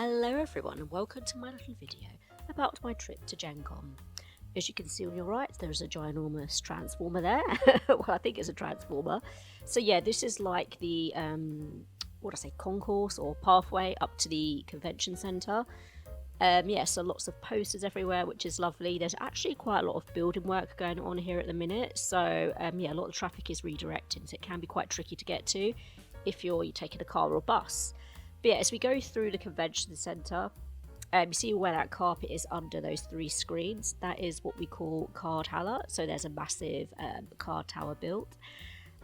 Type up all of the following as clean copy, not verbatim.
Hello everyone and welcome to my little video about my trip to Gen Con. As you can see on your right, there's a ginormous transformer there. Well, I think it's a transformer. So yeah, this is like the, concourse or pathway up to the convention centre. So lots of posters everywhere, which is lovely. There's actually quite a lot of building work going on here at the minute. So a lot of traffic is redirecting, so it can be quite tricky to get to if you're taking a car or a bus. But yeah, as we go through the convention centre, you see where that carpet is under those three screens. That is what we call card halla. So there's a massive card tower built.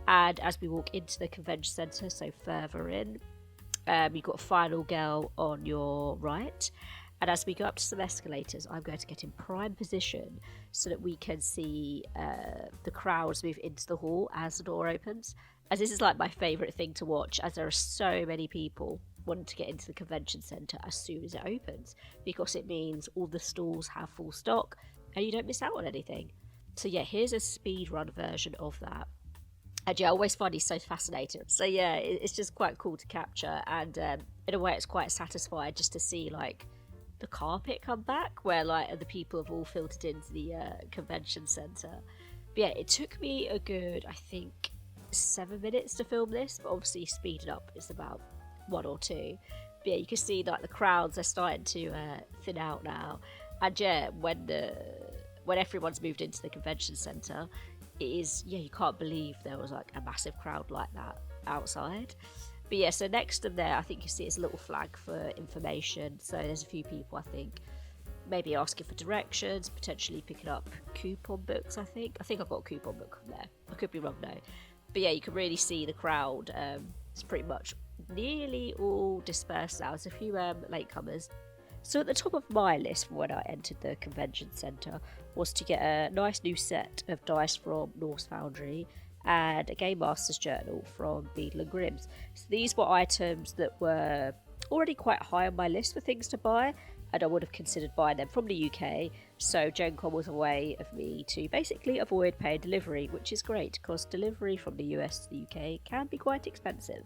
And as we walk into the convention centre, so further in, you've got Final Girl on your right. And as we go up to some escalators, I'm going to get in prime position so that we can see the crowds move into the hall as the door opens. As this is like my favourite thing to watch, as there are so many people wanting to get into the convention centre as soon as it opens, because it means all the stalls have full stock and you don't miss out on anything. So yeah, here's a speedrun version of that. And yeah, I always find these so fascinating. So yeah, it's just quite cool to capture, and in a way it's quite satisfying just to see like the carpet come back where like the people have all filtered into the convention centre. But yeah, it took me a good, I think, 7 minutes to film this, but obviously speeded up is about 1 or 2. But yeah, you can see like the crowds are starting to thin out now, and yeah, when everyone's moved into the convention centre, it is, you can't believe there was like a massive crowd like that outside. But yeah, so next to there, I think you see it's a little flag for information. So there's a few people, I think, maybe asking for directions, potentially picking up coupon books. I think I've got a coupon book from there. I could be wrong though. But yeah, you can really see the crowd. It's pretty much nearly all dispersed now. There's a few latecomers. So at the top of my list for when I entered the convention centre was to get a nice new set of dice from Norse Foundry and a Game Master's Journal from Beadle and Grimm's. So these were items that were already quite high on my list for things to buy, and I would have considered buying them from the UK. So Gen Con was a way of me to basically avoid paying delivery, which is great because delivery from the US to the UK can be quite expensive.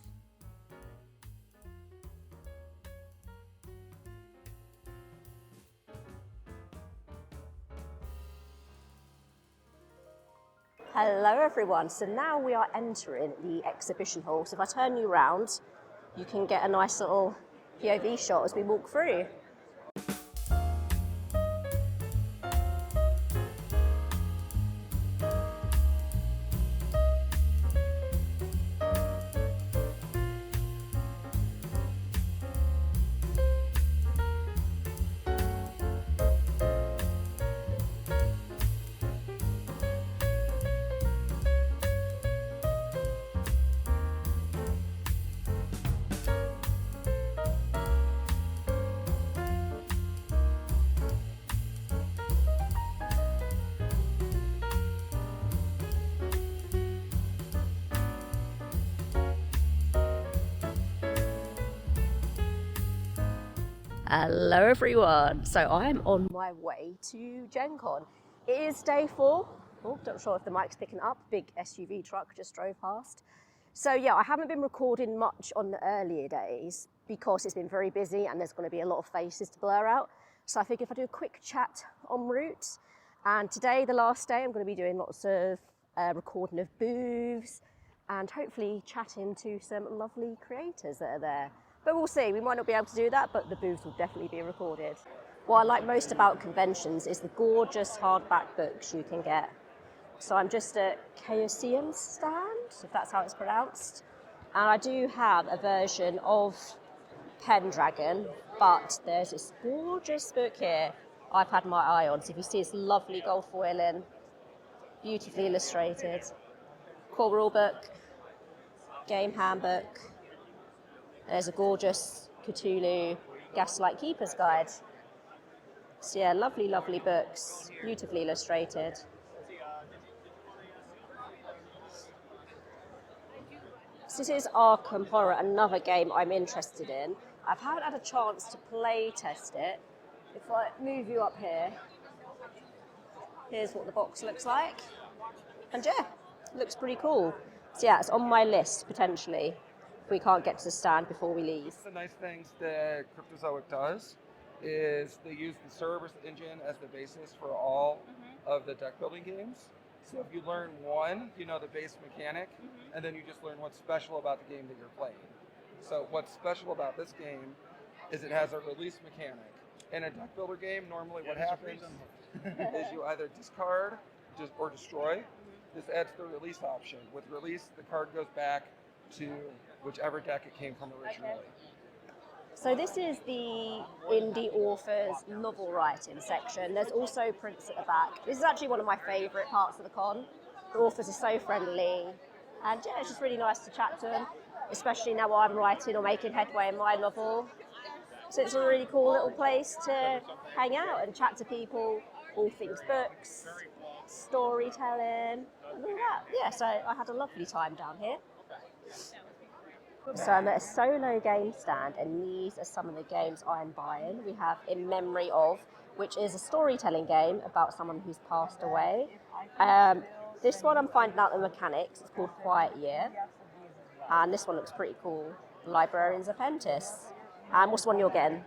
Hello everyone, so now we are entering the exhibition hall. So if I turn you around, you can get a nice little POV shot as we walk through. Hello everyone, so I'm on my way to Gen Con. It is day 4. Oh, not sure if the mic's picking up, big SUV truck just drove past. So yeah, I haven't been recording much on the earlier days because it's been very busy and there's going to be a lot of faces to blur out. So I think if I do a quick chat en route, and today, the last day, I'm going to be doing lots of recording of booths and hopefully chatting to some lovely creators that are there. But we'll see, we might not be able to do that, but the booths will definitely be recorded. What I like most about conventions is the gorgeous hardback books you can get. So I'm just at Chaosium's stand, if that's how it's pronounced. And I do have a version of Pendragon, but there's this gorgeous book here I've had my eye on. So if you see, it's lovely gold foiling, beautifully illustrated. Core rule book, game handbook. There's a gorgeous Cthulhu Gaslight Keeper's Guide. So yeah, lovely, lovely books, beautifully illustrated. So this is Arkham Horror, another game I'm interested in. I haven't had a chance to play test it. If I move you up here, here's what the box looks like. And yeah, looks pretty cool. So yeah, it's on my list, potentially. we can't get to the stand before we leave. The nice things that Cryptozoic does is they use the Cerberus engine as the basis for all of the deck building games. So if you learn one, you know the base mechanic, and then you just learn what's special about the game that you're playing. So what's special about this game is it has a release mechanic. In a deck builder game, normally what happens is you either discard or destroy. This adds the release option. With release, the card goes back to whichever deck it came from originally. So this is the indie authors novel writing section. There's also prints at the back. This is actually one of my favourite parts of the con. The authors are so friendly, and yeah, it's just really nice to chat to them, especially now I'm writing or making headway in my novel. So it's a really cool little place to hang out and chat to people, all things books, storytelling, and all that. Yeah, so I had a lovely time down here. So I'm at a solo game stand, and these are some of the games I'm buying. We have In Memory Of, which is a storytelling game about someone who's passed away. This one I'm finding out the mechanics. It's called Quiet Year. And this one looks pretty cool, Librarian's Apprentice. And what's the one you're getting?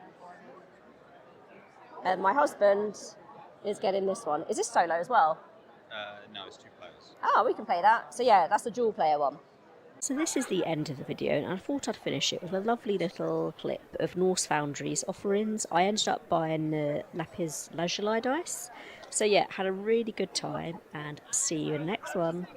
My husband is getting this one. Is this solo as well? No, it's 2 players. Oh, we can play that. So yeah, that's the dual player one. So this is the end of the video, and I thought I'd finish it with a lovely little clip of Norse Foundry's offerings. I ended up buying the Lapis Lazuli dice. So yeah, had a really good time, and see you in the next one.